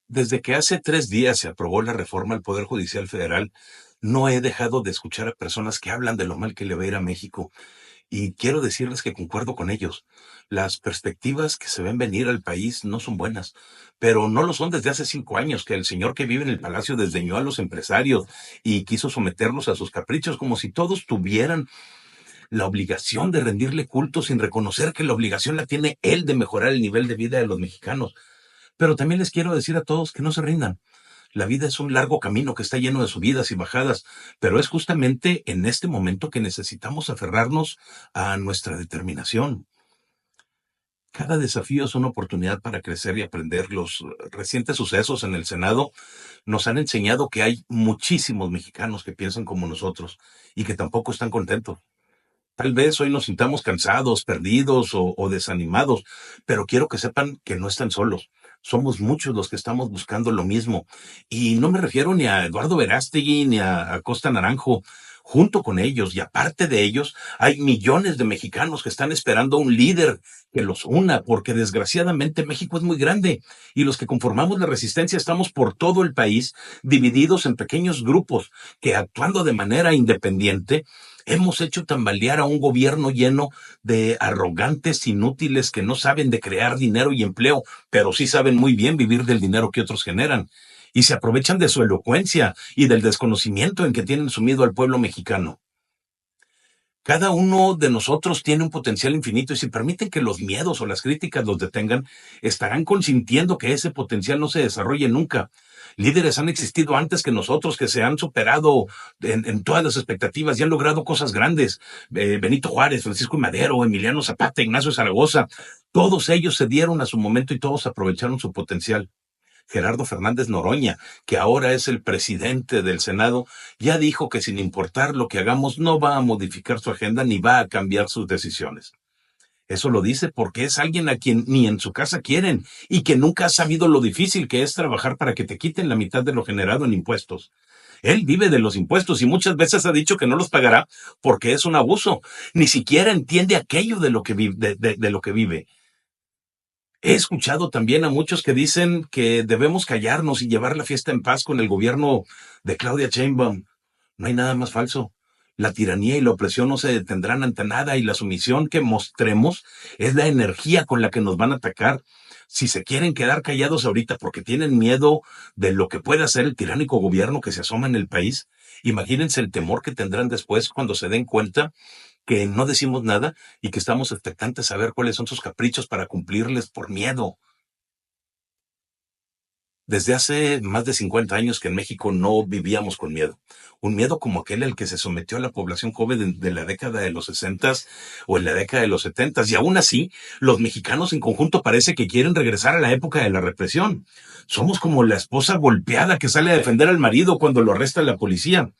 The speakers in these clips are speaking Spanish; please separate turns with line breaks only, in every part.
Desde que hace 3 días se aprobó la reforma al Poder Judicial Federal, no he dejado de escuchar a personas que hablan de lo mal que le va a ir a México. Y quiero decirles que concuerdo con ellos. Las perspectivas que se ven venir al país no son buenas, pero no lo son desde hace 5 años, que el señor que vive en el palacio desdeñó a los empresarios y quiso someterlos a sus caprichos, como si todos tuvieran la obligación de rendirle culto sin reconocer que la obligación la tiene él de mejorar el nivel de vida de los mexicanos. Pero también les quiero decir a todos que no se rindan. La vida es un largo camino que está lleno de subidas y bajadas, pero es justamente en este momento que necesitamos aferrarnos a nuestra determinación. Cada desafío es una oportunidad para crecer y aprender. Los recientes sucesos en el Senado nos han enseñado que hay muchísimos mexicanos que piensan como nosotros y que tampoco están contentos. Tal vez hoy nos sintamos cansados, perdidos o desanimados, pero quiero que sepan que no están solos. Somos muchos los que estamos buscando lo mismo. Y no me refiero ni a Eduardo Verástegui ni a Costa Naranjo. Junto con ellos y aparte de ellos, hay millones de mexicanos que están esperando un líder que los una, porque desgraciadamente México es muy grande y los que conformamos la resistencia estamos por todo el país, divididos en pequeños grupos que actuando de manera independiente hemos hecho tambalear a un gobierno lleno de arrogantes inútiles que no saben de crear dinero y empleo, pero sí saben muy bien vivir del dinero que otros generan. Y se aprovechan de su elocuencia y del desconocimiento en que tienen sumido al pueblo mexicano. Cada uno de nosotros tiene un potencial infinito y si permiten que los miedos o las críticas los detengan, estarán consintiendo que ese potencial no se desarrolle nunca. Líderes han existido antes que nosotros, que se han superado en todas las expectativas y han logrado cosas grandes. Benito Juárez, Francisco I. Madero, Emiliano Zapata, Ignacio Zaragoza, todos ellos se dieron a su momento y todos aprovecharon su potencial. Gerardo Fernández Noroña, que ahora es el presidente del Senado, ya dijo que sin importar lo que hagamos no va a modificar su agenda ni va a cambiar sus decisiones. Eso lo dice porque es alguien a quien ni en su casa quieren y que nunca ha sabido lo difícil que es trabajar para que te quiten la mitad de lo generado en impuestos. Él vive de los impuestos y muchas veces ha dicho que no los pagará porque es un abuso. Ni siquiera entiende aquello de lo que vive, de lo que vive. He escuchado también a muchos que dicen que debemos callarnos y llevar la fiesta en paz con el gobierno de Claudia Sheinbaum. No hay nada más falso. La tiranía y la opresión no se detendrán ante nada y la sumisión que mostremos es la energía con la que nos van a atacar. Si se quieren quedar callados ahorita porque tienen miedo de lo que puede hacer el tiránico gobierno que se asoma en el país, imagínense el temor que tendrán después cuando se den cuenta que no decimos nada y que estamos expectantes a ver cuáles son sus caprichos para cumplirles por miedo. Desde hace más de 50 años que en México no vivíamos con miedo. Un miedo como aquel al que se sometió a la población joven de la década de los 60 o en la década de los 70. Y aún así, los mexicanos en conjunto parece que quieren regresar a la época de la represión. Somos como la esposa golpeada que sale a defender al marido cuando lo arresta la policía.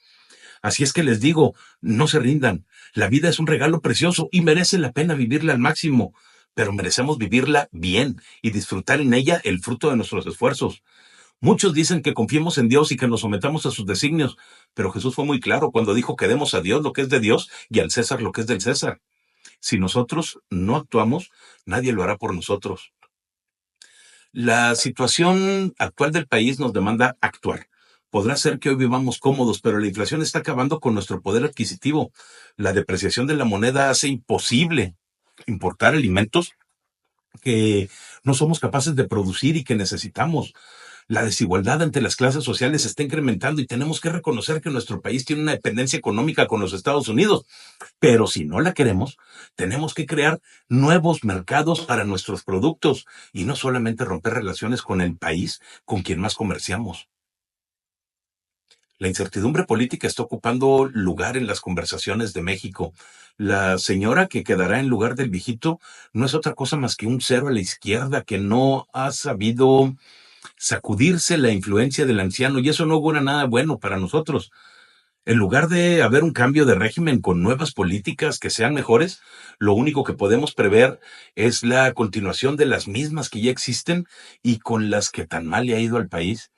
Así es que les digo, no se rindan. La vida es un regalo precioso y merece la pena vivirla al máximo, pero merecemos vivirla bien y disfrutar en ella el fruto de nuestros esfuerzos. Muchos dicen que confiemos en Dios y que nos sometamos a sus designios, pero Jesús fue muy claro cuando dijo que demos a Dios lo que es de Dios y al César lo que es del César. Si nosotros no actuamos, nadie lo hará por nosotros. La situación actual del país nos demanda actuar. Podrá ser que hoy vivamos cómodos, pero la inflación está acabando con nuestro poder adquisitivo. La depreciación de la moneda hace imposible importar alimentos que no somos capaces de producir y que necesitamos. La desigualdad entre las clases sociales está incrementando y tenemos que reconocer que nuestro país tiene una dependencia económica con los Estados Unidos. Pero si no la queremos, tenemos que crear nuevos mercados para nuestros productos y no solamente romper relaciones con el país con quien más comerciamos. La incertidumbre política está ocupando lugar en las conversaciones de México. La señora que quedará en lugar del viejito no es otra cosa más que un cero a la izquierda que no ha sabido sacudirse la influencia del anciano y eso no augura nada bueno para nosotros. En lugar de haber un cambio de régimen con nuevas políticas que sean mejores, lo único que podemos prever es la continuación de las mismas que ya existen y con las que tan mal le ha ido al país.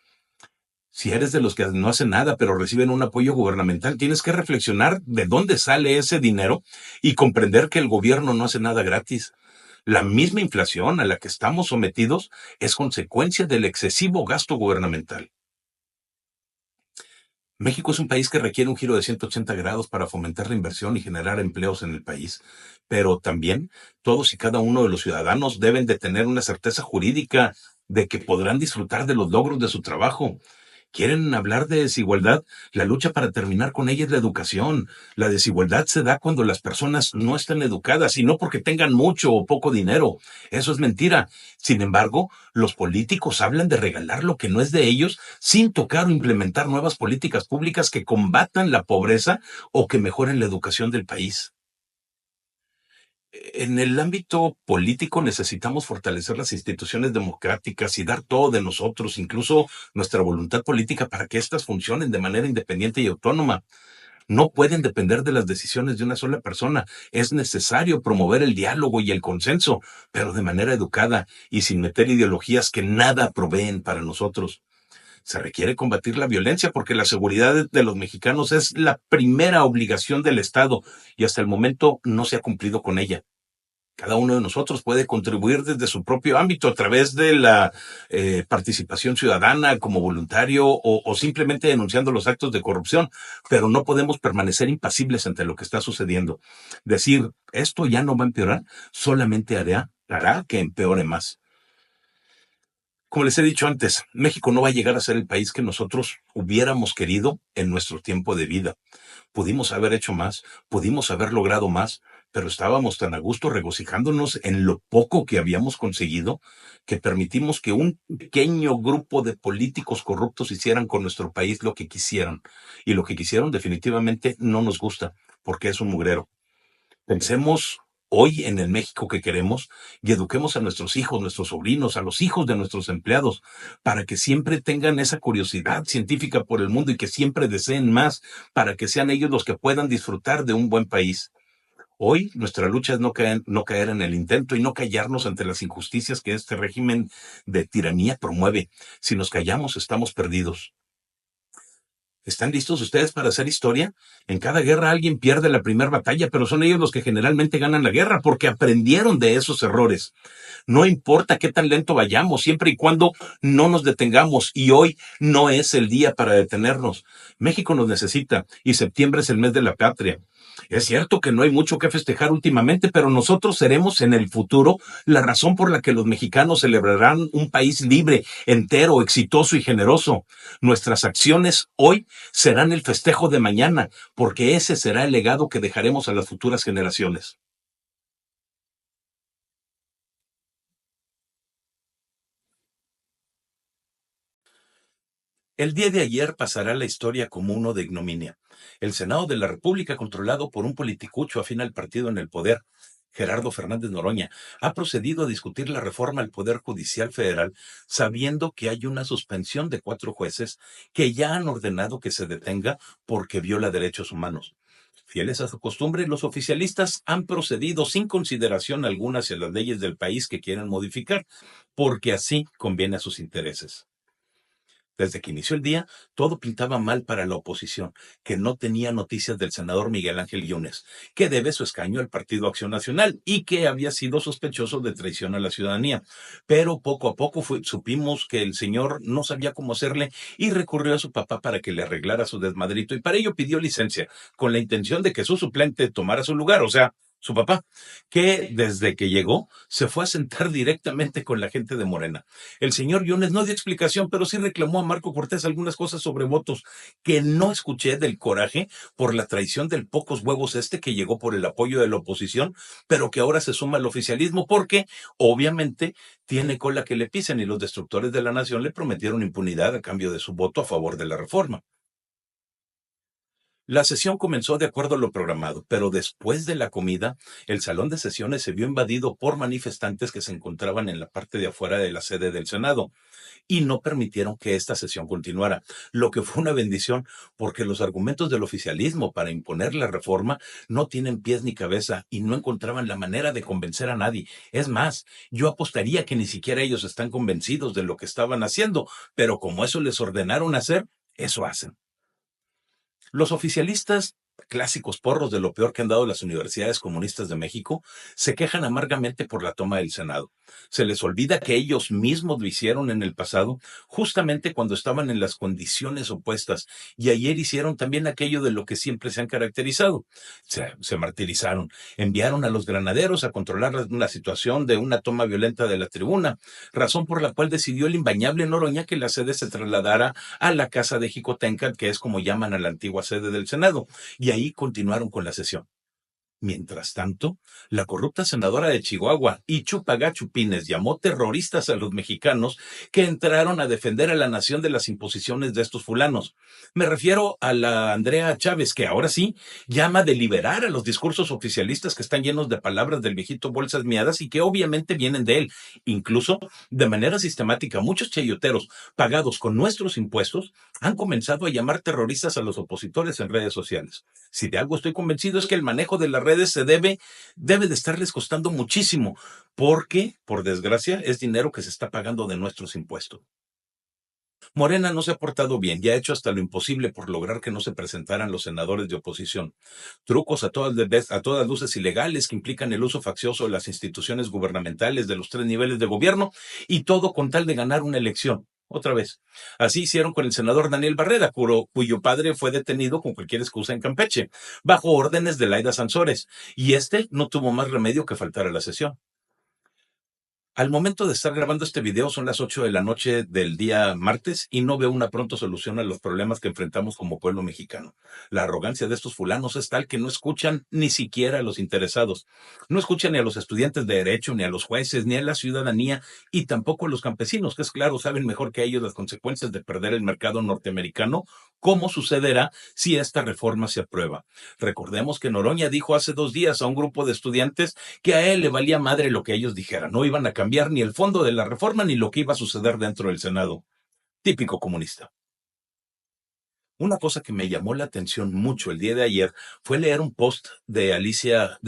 Si eres de los que no hacen nada pero reciben un apoyo gubernamental, tienes que reflexionar de dónde sale ese dinero y comprender que el gobierno no hace nada gratis. La misma inflación a la que estamos sometidos es consecuencia del excesivo gasto gubernamental. México es un país que requiere un giro de 180 grados para fomentar la inversión y generar empleos en el país, pero también todos y cada uno de los ciudadanos deben de tener una certeza jurídica de que podrán disfrutar de los logros de su trabajo. Quieren hablar de desigualdad, la lucha para terminar con ella es la educación. La desigualdad se da cuando las personas no están educadas y no porque tengan mucho o poco dinero. Eso es mentira. Sin embargo, los políticos hablan de regalar lo que no es de ellos sin tocar o implementar nuevas políticas públicas que combatan la pobreza o que mejoren la educación del país. En el ámbito político necesitamos fortalecer las instituciones democráticas y dar todo de nosotros, incluso nuestra voluntad política, para que éstas funcionen de manera independiente y autónoma. No pueden depender de las decisiones de una sola persona. Es necesario promover el diálogo y el consenso, pero de manera educada y sin meter ideologías que nada proveen para nosotros. Se requiere combatir la violencia porque la seguridad de los mexicanos es la primera obligación del Estado y hasta el momento no se ha cumplido con ella. Cada uno de nosotros puede contribuir desde su propio ámbito a través de la participación ciudadana como voluntario o simplemente denunciando los actos de corrupción, pero no podemos permanecer impasibles ante lo que está sucediendo. Decir, esto ya no va a empeorar, solamente hará que empeore más. Como les he dicho antes, México no va a llegar a ser el país que nosotros hubiéramos querido en nuestro tiempo de vida. Pudimos haber hecho más, pudimos haber logrado más, pero estábamos tan a gusto regocijándonos en lo poco que habíamos conseguido que permitimos que un pequeño grupo de políticos corruptos hicieran con nuestro país lo que quisieran. Y lo que quisieron definitivamente no nos gusta, porque es un mugrero. Pensemos hoy en el México que queremos y eduquemos a nuestros hijos, nuestros sobrinos, a los hijos de nuestros empleados, para que siempre tengan esa curiosidad científica por el mundo y que siempre deseen más, para que sean ellos los que puedan disfrutar de un buen país. Hoy nuestra lucha es no caer en el intento y no callarnos ante las injusticias que este régimen de tiranía promueve. Si nos callamos, estamos perdidos. ¿Están listos ustedes para hacer historia? En cada guerra alguien pierde la primera batalla, pero son ellos los que generalmente ganan la guerra porque aprendieron de esos errores. No importa qué tan lento vayamos, siempre y cuando no nos detengamos. Y hoy no es el día para detenernos. México nos necesita y septiembre es el mes de la patria. Es cierto que no hay mucho que festejar últimamente, pero nosotros seremos en el futuro la razón por la que los mexicanos celebrarán un país libre, entero, exitoso y generoso. Nuestras acciones hoy serán el festejo de mañana, porque ese será el legado que dejaremos a las futuras generaciones. El día de ayer pasará a la historia como uno de ignominia. El Senado de la República, controlado por un politicucho afín al partido en el poder, Gerardo Fernández Noroña, ha procedido a discutir la reforma al Poder Judicial Federal, sabiendo que hay una suspensión de 4 jueces que ya han ordenado que se detenga porque viola derechos humanos. Fieles a su costumbre, los oficialistas han procedido sin consideración alguna hacia las leyes del país que quieren modificar, porque así conviene a sus intereses. Desde que inició el día, todo pintaba mal para la oposición, que no tenía noticias del senador Miguel Ángel Yunes, que debe su escaño al Partido Acción Nacional y que había sido sospechoso de traición a la ciudadanía. Pero poco a poco supimos que el señor no sabía cómo hacerle y recurrió a su papá para que le arreglara su desmadrito y para ello pidió licencia, con la intención de que su suplente tomara su lugar, o sea, su papá, que desde que llegó se fue a sentar directamente con la gente de Morena. El señor Yunes no dio explicación, pero sí reclamó a Marco Cortés algunas cosas sobre votos que no escuché del coraje por la traición del pocos huevos que llegó por el apoyo de la oposición, pero que ahora se suma al oficialismo porque obviamente tiene cola que le pisen y los destructores de la nación le prometieron impunidad a cambio de su voto a favor de la reforma. La sesión comenzó de acuerdo a lo programado, pero después de la comida, el salón de sesiones se vio invadido por manifestantes que se encontraban en la parte de afuera de la sede del Senado y no permitieron que esta sesión continuara, lo que fue una bendición porque los argumentos del oficialismo para imponer la reforma no tienen pies ni cabeza y no encontraban la manera de convencer a nadie. Es más, yo apostaría que ni siquiera ellos están convencidos de lo que estaban haciendo, pero como eso les ordenaron hacer, eso hacen. Los oficialistas clásicos porros de lo peor que han dado las universidades comunistas de México, se quejan amargamente por la toma del Senado. Se les olvida que ellos mismos lo hicieron en el pasado, justamente cuando estaban en las condiciones opuestas, y ayer hicieron también aquello de lo que siempre se han caracterizado. Se martirizaron, enviaron a los granaderos a controlar una situación de una toma violenta de la tribuna, razón por la cual decidió el imbañable Noroña que la sede se trasladara a la casa de Jicotencat, que es como llaman a la antigua sede del Senado, y ahí continuaron con la sesión. Mientras tanto, la corrupta senadora de Chihuahua, Ichupaga Chupines, llamó terroristas a los mexicanos que entraron a defender a la nación de las imposiciones de estos fulanos. Me refiero a la Andrea Chávez, que ahora sí llama a deliberar a los discursos oficialistas que están llenos de palabras del viejito bolsas miadas y que obviamente vienen de él. Incluso, de manera sistemática, muchos chayoteros pagados con nuestros impuestos han comenzado a llamar terroristas a los opositores en redes sociales. Si de algo estoy convencido es que el manejo de las redes debe de estarles costando muchísimo, porque, por desgracia, es dinero que se está pagando de nuestros impuestos. Morena no se ha portado bien y ha hecho hasta lo imposible por lograr que no se presentaran los senadores de oposición. Trucos a todas luces ilegales que implican el uso faccioso de las instituciones gubernamentales de los 3 niveles de gobierno y todo con tal de ganar una elección. Otra vez. Así hicieron con el senador Daniel Barreda, cuyo padre fue detenido con cualquier excusa en Campeche, bajo órdenes de Laida Sansores, y este no tuvo más remedio que faltar a la sesión. Al momento de estar grabando este video son las 8 de la noche del día martes y no veo una pronta solución a los problemas que enfrentamos como pueblo mexicano. La arrogancia de estos fulanos es tal que no escuchan ni siquiera a los interesados. No escuchan ni a los estudiantes de derecho, ni a los jueces, ni a la ciudadanía y tampoco a los campesinos, que es claro, saben mejor que ellos las consecuencias de perder el mercado norteamericano, cómo sucederá si esta reforma se aprueba. Recordemos que Noroña dijo hace 2 días a un grupo de estudiantes que a él le valía madre lo que ellos dijeran, no iban a cambiar ni el fondo de la reforma ni lo que iba a suceder dentro del Senado. Típico comunista. Una cosa que me llamó la atención mucho el día de ayer fue leer un post de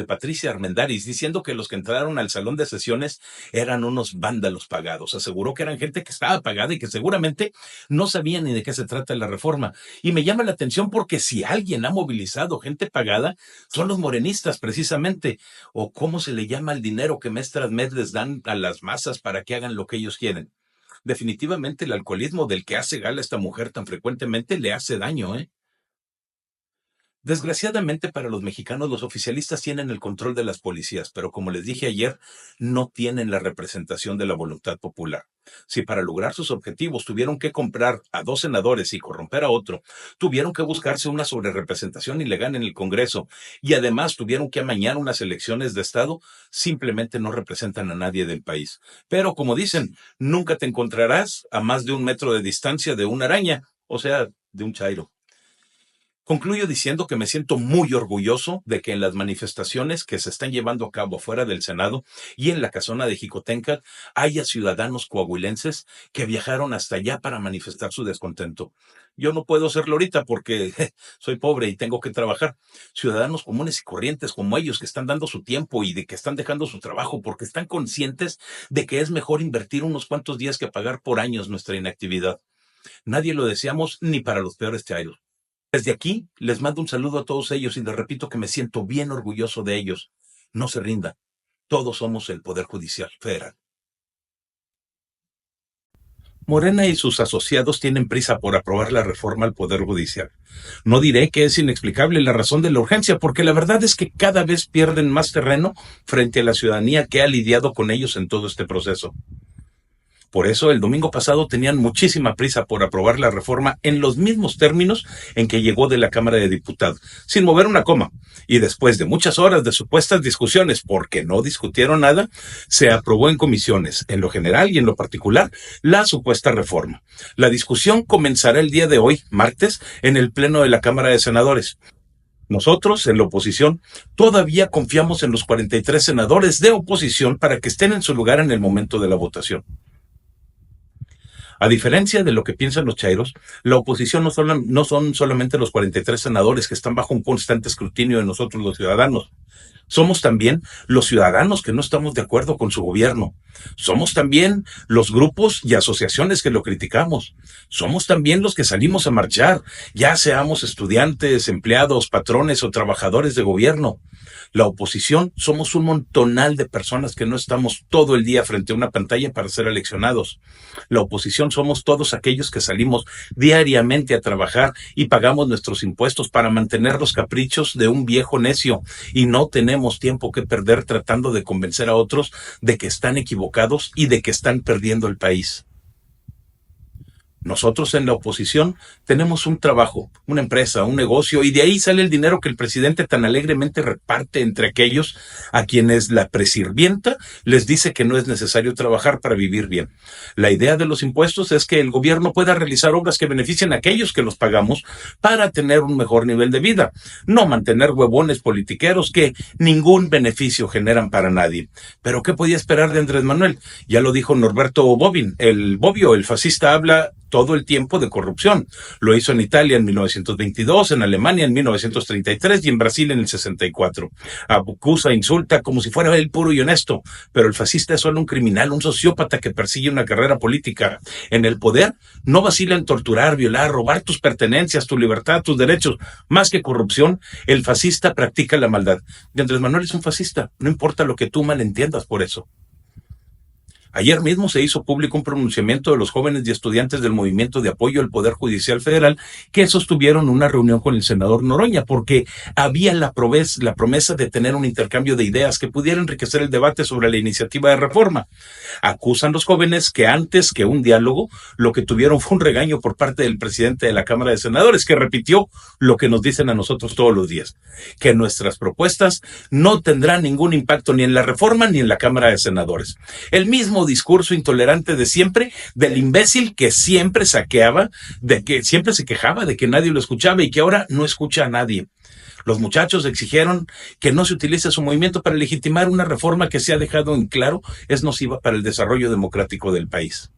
Patricia Armendáriz, diciendo que los que entraron al salón de sesiones eran unos vándalos pagados. Aseguró que eran gente que estaba pagada y que seguramente no sabían ni de qué se trata la reforma. Y me llama la atención porque si alguien ha movilizado gente pagada, son los morenistas precisamente. O cómo se le llama el dinero que mes tras mes les dan a las masas para que hagan lo que ellos quieren. Definitivamente el alcoholismo del que hace gala esta mujer tan frecuentemente le hace daño, ¿eh? Desgraciadamente para los mexicanos, los oficialistas tienen el control de las policías, pero como les dije ayer, no tienen la representación de la voluntad popular. Si para lograr sus objetivos tuvieron que comprar a 2 senadores y corromper a otro, tuvieron que buscarse una sobrerepresentación ilegal en el Congreso y además tuvieron que amañar unas elecciones de Estado, simplemente no representan a nadie del país. Pero como dicen, nunca te encontrarás a más de 1 metro de distancia de una araña, o sea, de un chairo. Concluyo diciendo que me siento muy orgulloso de que en las manifestaciones que se están llevando a cabo fuera del Senado y en la casona de Jicotencat haya ciudadanos coahuilenses que viajaron hasta allá para manifestar su descontento. Yo no puedo hacerlo ahorita porque soy pobre y tengo que trabajar. Ciudadanos comunes y corrientes como ellos que están dando su tiempo y de que están dejando su trabajo porque están conscientes de que es mejor invertir unos cuantos días que pagar por años nuestra inactividad. Nadie lo deseamos ni para los peores chairos. Desde aquí les mando un saludo a todos ellos y les repito que me siento bien orgulloso de ellos. No se rindan. Todos somos el Poder Judicial Federal. Morena y sus asociados tienen prisa por aprobar la reforma al Poder Judicial. No diré que es inexplicable la razón de la urgencia, porque la verdad es que cada vez pierden más terreno frente a la ciudadanía que ha lidiado con ellos en todo este proceso. Por eso, el domingo pasado tenían muchísima prisa por aprobar la reforma en los mismos términos en que llegó de la Cámara de Diputados, sin mover una coma. Y después de muchas horas de supuestas discusiones, porque no discutieron nada, se aprobó en comisiones, en lo general y en lo particular, la supuesta reforma. La discusión comenzará el día de hoy, martes, en el Pleno de la Cámara de Senadores. Nosotros, en la oposición, todavía confiamos en los 43 senadores de oposición para que estén en su lugar en el momento de la votación. A diferencia de lo que piensan los chairos, la oposición no son solamente los 43 senadores que están bajo un constante escrutinio de nosotros los ciudadanos. Somos también los ciudadanos que no estamos de acuerdo con su gobierno. Somos también los grupos y asociaciones que lo criticamos. Somos también los que salimos a marchar, ya seamos estudiantes, empleados, patrones o trabajadores de gobierno. La oposición somos un montonal de personas que no estamos todo el día frente a una pantalla para ser eleccionados. La oposición somos todos aquellos que salimos diariamente a trabajar y pagamos nuestros impuestos para mantener los caprichos de un viejo necio y no tenemos tiempo que perder tratando de convencer a otros de que están equivocados y de que están perdiendo el país. Nosotros en la oposición tenemos un trabajo, una empresa, un negocio, y de ahí sale el dinero que el presidente tan alegremente reparte entre aquellos a quienes la presirvienta les dice que no es necesario trabajar para vivir bien. La idea de los impuestos es que el gobierno pueda realizar obras que beneficien a aquellos que los pagamos para tener un mejor nivel de vida, no mantener huevones politiqueros que ningún beneficio generan para nadie. Pero ¿qué podía esperar de Andrés Manuel? Ya lo dijo Norberto Bobbio, el fascista habla todo el tiempo de corrupción. Lo hizo en Italia en 1922, en Alemania en 1933 y en Brasil en el 64. Acusa, insulta como si fuera él puro y honesto, pero el fascista es solo un criminal, un sociópata que persigue una carrera política. En el poder no vacila en torturar, violar, robar tus pertenencias, tu libertad, tus derechos. Más que corrupción, el fascista practica la maldad. Y Andrés Manuel es un fascista, no importa lo que tú malentiendas por eso. Ayer mismo se hizo público un pronunciamiento de los jóvenes y estudiantes del Movimiento de Apoyo al Poder Judicial Federal que sostuvieron una reunión con el senador Noroña porque había la promesa de tener un intercambio de ideas que pudiera enriquecer el debate sobre la iniciativa de reforma. Acusan los jóvenes que antes que un diálogo lo que tuvieron fue un regaño por parte del presidente de la Cámara de Senadores que repitió lo que nos dicen a nosotros todos los días, que nuestras propuestas no tendrán ningún impacto ni en la reforma ni en la Cámara de Senadores. El mismo discurso intolerante de siempre, del imbécil que siempre saqueaba, de que siempre se quejaba de que nadie lo escuchaba y que ahora no escucha a nadie. Los muchachos exigieron que no se utilice su movimiento para legitimar una reforma que se ha dejado en claro es nociva para el desarrollo democrático del país.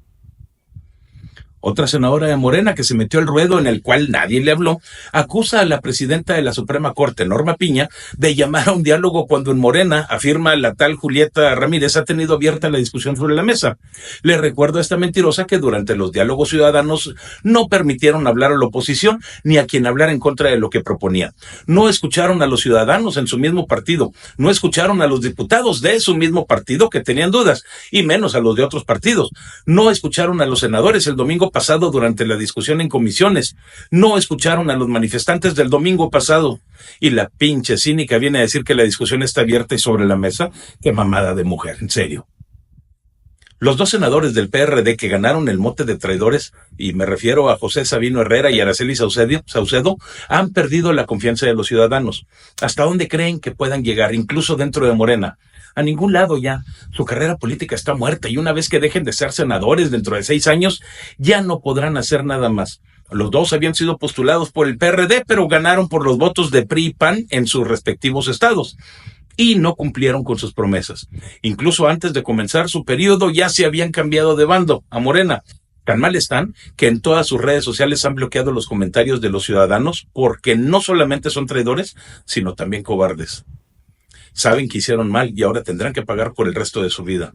Otra senadora de Morena que se metió al ruedo en el cual nadie le habló, acusa a la presidenta de la Suprema Corte, Norma Piña, de llamar a un diálogo cuando en Morena, afirma la tal Julieta Ramírez, ha tenido abierta la discusión sobre la mesa. Le recuerdo a esta mentirosa que durante los diálogos ciudadanos no permitieron hablar a la oposición ni a quien hablara en contra de lo que proponía. No escucharon a los ciudadanos en su mismo partido, no escucharon a los diputados de su mismo partido que tenían dudas, y menos a los de otros partidos. No escucharon a los senadores el domingo pasado durante la discusión en comisiones. No escucharon a los manifestantes del domingo pasado. Y la pinche cínica viene a decir que la discusión está abierta y sobre la mesa. Qué mamada de mujer, en serio. Los dos senadores del PRD que ganaron el mote de traidores, y me refiero a José Sabino Herrera y Araceli Saucedo, han perdido la confianza de los ciudadanos. ¿Hasta dónde creen que puedan llegar, incluso dentro de Morena? A ningún lado ya. Su carrera política está muerta y una vez que dejen de ser senadores dentro de 6 años, ya no podrán hacer nada más. Los dos habían sido postulados por el PRD, pero ganaron por los votos de PRI y PAN en sus respectivos estados. Y no cumplieron con sus promesas. Incluso antes de comenzar su periodo ya se habían cambiado de bando, a Morena. Tan mal están que en todas sus redes sociales han bloqueado los comentarios de los ciudadanos porque no solamente son traidores, sino también cobardes. Saben que hicieron mal y ahora tendrán que pagar por el resto de su vida.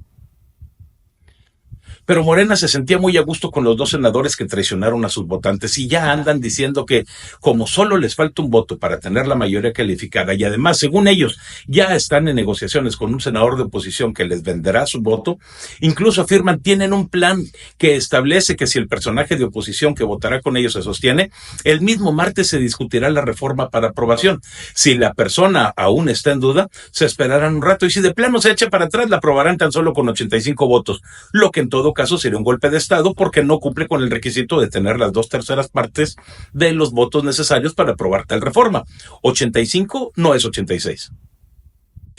Pero Morena se sentía muy a gusto con los dos senadores que traicionaron a sus votantes y ya andan diciendo que como solo les falta un voto para tener la mayoría calificada y además, según ellos, ya están en negociaciones con un senador de oposición que les venderá su voto, incluso afirman tienen un plan que establece que si el personaje de oposición que votará con ellos se sostiene, el mismo martes se discutirá la reforma para aprobación. Si la persona aún está en duda, se esperarán un rato y si de plano se echa para atrás, la aprobarán tan solo con 85 votos, lo que en todo caso sería un golpe de Estado porque no cumple con el requisito de tener las 2/3 partes de los votos necesarios para aprobar tal reforma. 85 no es 86.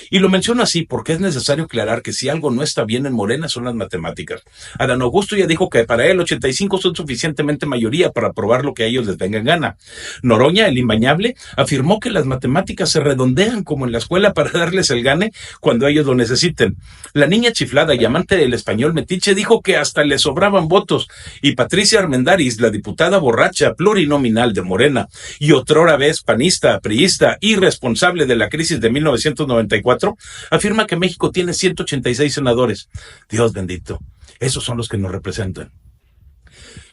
Y lo menciono así porque es necesario aclarar que si algo no está bien en Morena son las matemáticas. Adán Augusto ya dijo que para él 85 son suficientemente mayoría para aprobar lo que a ellos les venga en gana. Noroña, el imbañable, afirmó que las matemáticas se redondean como en la escuela para darles el gane cuando ellos lo necesiten. La niña chiflada y amante del español metiche dijo que hasta le sobraban votos. Y Patricia Armendáriz, la diputada borracha plurinominal de Morena y otrora vez panista, priista y responsable de la crisis de 1994, afirma que México tiene 186 senadores. Dios bendito, esos son los que nos representan.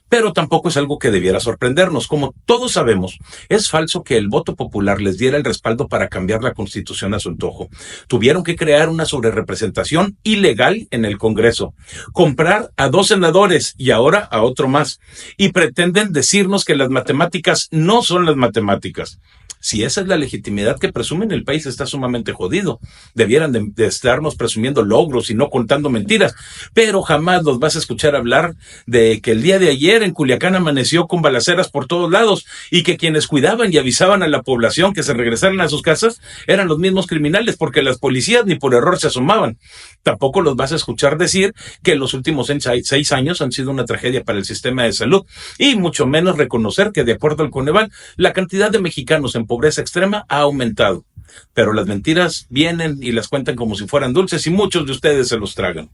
Pero tampoco es algo que debiera sorprendernos. Como todos sabemos, es falso que el voto popular les diera el respaldo para cambiar la Constitución a su antojo. Tuvieron que crear una sobrerepresentación ilegal en el Congreso, comprar a 2 senadores y ahora a otro más. Y pretenden decirnos que las matemáticas no son las matemáticas. Si esa es la legitimidad que presumen, el país está sumamente jodido. Debieran de estarnos presumiendo logros y no contando mentiras. Pero jamás los vas a escuchar hablar de que el día de ayer en Culiacán amaneció con balaceras por todos lados y que quienes cuidaban y avisaban a la población que se regresaran a sus casas eran los mismos criminales porque las policías ni por error se asomaban. Tampoco los vas a escuchar decir que los últimos 6 años han sido una tragedia para el sistema de salud y mucho menos reconocer que de acuerdo al Coneval la cantidad de mexicanos en pobreza extrema ha aumentado. Pero las mentiras vienen y las cuentan como si fueran dulces y muchos de ustedes se los tragan.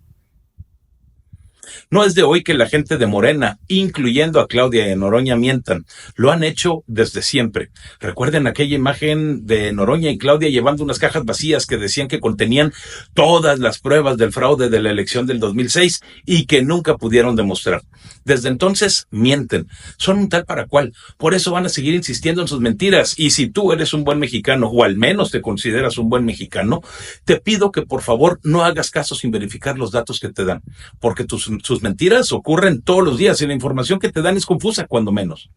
No es de hoy que la gente de Morena, incluyendo a Claudia y a Noroña, mientan. Lo han hecho desde siempre. Recuerden aquella imagen de Noroña y Claudia llevando unas cajas vacías que decían que contenían todas las pruebas del fraude de la elección del 2006 y que nunca pudieron demostrar. Desde entonces mienten. Son un tal para cual. Por eso van a seguir insistiendo en sus mentiras. Y si tú eres un buen mexicano, o al menos te consideras un buen mexicano, te pido que por favor no hagas caso sin verificar los datos que te dan. Porque sus mentiras ocurren todos los días y la información que te dan es confusa, cuando menos.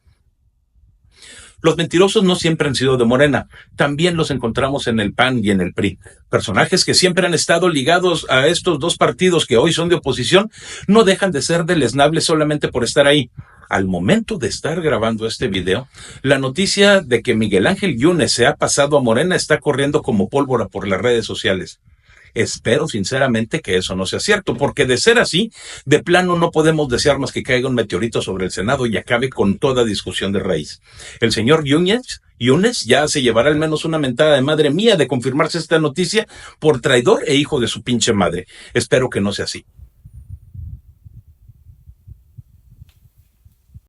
Los mentirosos no siempre han sido de Morena, también los encontramos en el PAN y en el PRI. Personajes que siempre han estado ligados a estos dos partidos que hoy son de oposición, no dejan de ser deleznables solamente por estar ahí. Al momento de estar grabando este video, la noticia de que Miguel Ángel Yunes se ha pasado a Morena está corriendo como pólvora por las redes sociales. Espero sinceramente que eso no sea cierto, porque de ser así, de plano no podemos desear más que caiga un meteorito sobre el Senado y acabe con toda discusión de raíz. El señor Yunes ya se llevará al menos una mentada de madre mía de confirmarse esta noticia por traidor e hijo de su pinche madre. Espero que no sea así.